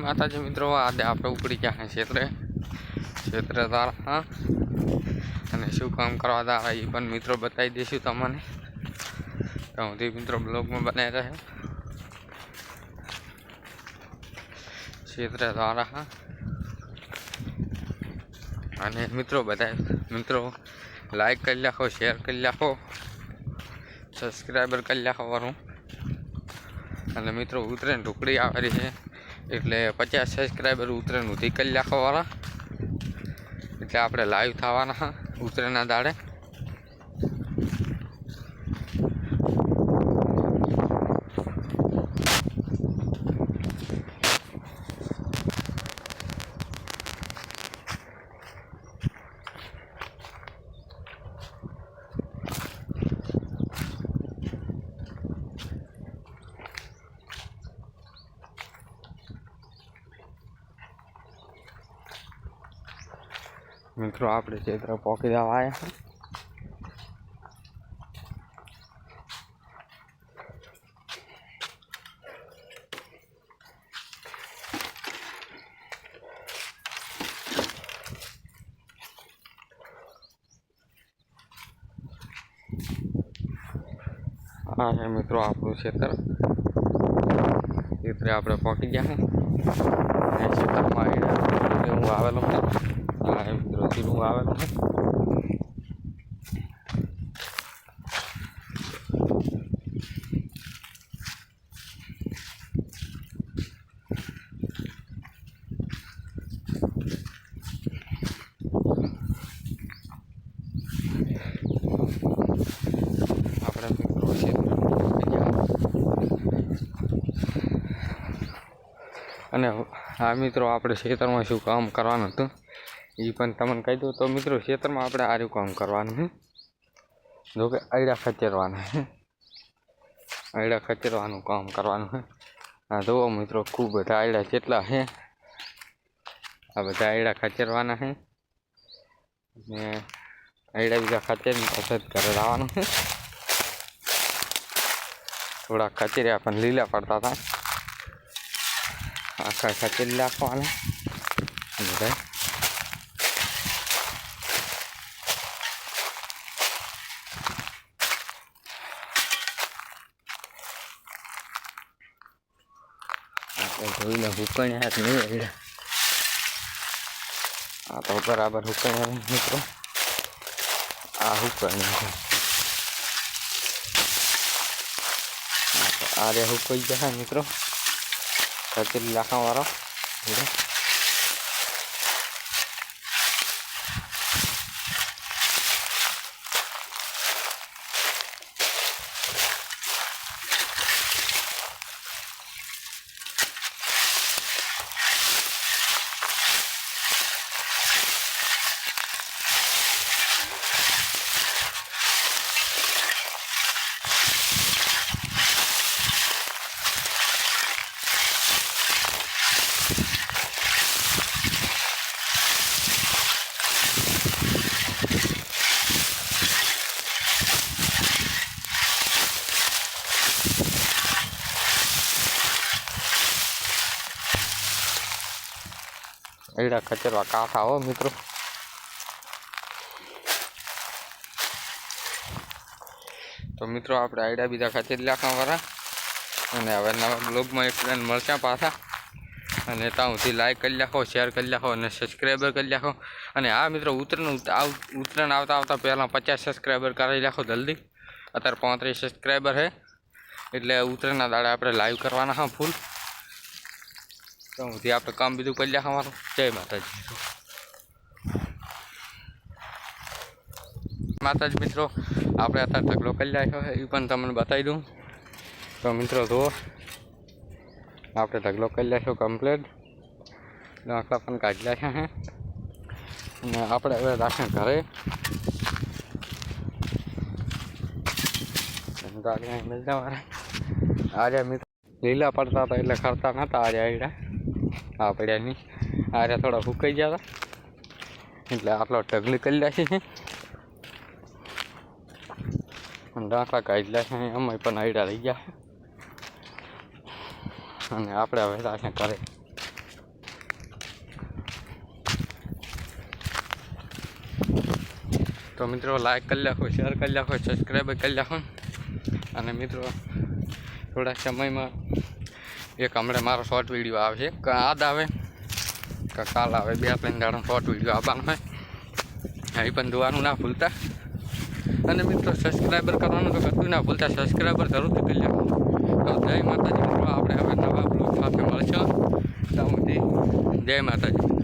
માતાજી મિત્રો, આજે આપણે ઉપડી ગયા ક્ષેત્રે દ્વારા હા, અને શું કામ કરવા દ્વારા એ પણ મિત્રો બતાવી દઈશું તમને. તો હું મિત્રો બ્લોગમાં બનાવી રહ્યો ક્ષેત્ર દ્વારા હા. અને મિત્રો બધા મિત્રો લાઈક કરી નાખો, શેર કરી નાખો, સબસ્ક્રાઈબર કરી નાખો વાળું. અને મિત્રો ઉતરેન ઢુકડી આવેલી છે એટલે 50 સબસ્ક્રાઈબર ઉતરેન ઉધી કરી નાખો વાળા, એટલે આપણે લાઈવ થવાના હા ઉતરેના દાડે. મિત્રો આપણે ક્ષેત્ર પોકી જવા આવ્યા. હા છે મિત્રો આપણું ક્ષેત્રે આપણે પહોંચી ગયા. ક્ષેત્રમાં હું આવેલો મિત્રો હું આવેલો અને આ મિત્રો આપણે ખેતરમાં શું કામ કરવાનું હતું એ પણ તમને કહી દઉં. તો મિત્રો ખેતરમાં આપણે આર્યું કામ કરવાનું છે, જોકે આયડા ખચરવાનું કામ કરવાનું છે. હા જુઓ મિત્રો ખૂબ બધા આયડા કેટલા છે, આ બધા આયડા ખચરવાના છે. ને આયડા બીજા ખચરીને પછી ઘરે લાવવાનું છે. થોડા ખચર્યા પણ લીલા પડતા હતા, આખા ખચેરી નાખવાના બધા. જોઈને હુકણી હાથ નહીં એડા, આ તો બરાબર હુકણી મિત્રો, આ હુકણી આ રે હુકાઈ જશે મિત્રો ખચેરી નાખવા વાળો. એડા ખચરવા કાંઠા હો મિત્રો. તો મિત્રો આપણે આયડા બીજા ખચેરી નાખવા વાળા. અને હવે નવા બ્લોગમાં એક ફ્રેન્ડ મળશે પાછા. અને ત્યાં સુધી લાઈક કરી નાખો, શેર કરી નાખો અને સબસ્ક્રાઈબર કરી નાખો. અને આ મિત્રો ઉતરણ આવતા પહેલાં 50 સબસ્ક્રાઈબર કરી નાખો જલ્દી. અત્યારે 35 સબસ્ક્રાઈબર છે એટલે ઉતરણના દાડે આપણે લાઈવ કરવાના હા ફૂલ. તો હું આપણે કામ બીજું કરી લે અમારું. જય માતાજી મિત્રો, આપણે અત્યારે ઢગલો કરી નાખ્યો છે એ પણ તમને બતાવી દઉં. તો મિત્રો જુઓ આપણે ઢગલો કરી નાખ્યો કમ્પ્લેટ, આટલા પણ કાઢી નાખ્યા છે. અને આપણે હવે રાખે ઘરે ગાડી મિલતા મારા આર્યા મિત્રો લીલા પડતા હતા એટલે ખરતા નહોતા આર્યા આયડા. આ પડ્યાની આર્યા થોડા ફૂકાઈ ગયા હતા એટલે આટલો ઢગલી કરી નાખી છે. ડાંખલા કાઢી લે છે અમે પણ આયડા લઈ ગયા. અને આપણે હવે રાખે ઘરે તો મિત્રો લાઈક કરી નાખો, શેર કરી નાખો, સબસ્ક્રાઈબ કરી નાખો. અને મિત્રો થોડા સમયમાં એક હમણાં મારો શોર્ટ વિડીયો આવશે, આજ આવે કે કાલ આવે, 2-3 દાડાનો શોર્ટ વિડીયો આવવાનો હોય. અહીં પણ જોવાનું ના ભૂલતા. અને મિત્રો સબસ્ક્રાઈબર કરવાનું તો કશું ના ભૂલતા, સબસ્ક્રાઈબર જરૂરથી કરી નાખો. તો જય માતાજી મિત્રો, આપણે હવે નવા બ્લોગ સાથે મળશું. ત્યાં સુધી જય માતાજી.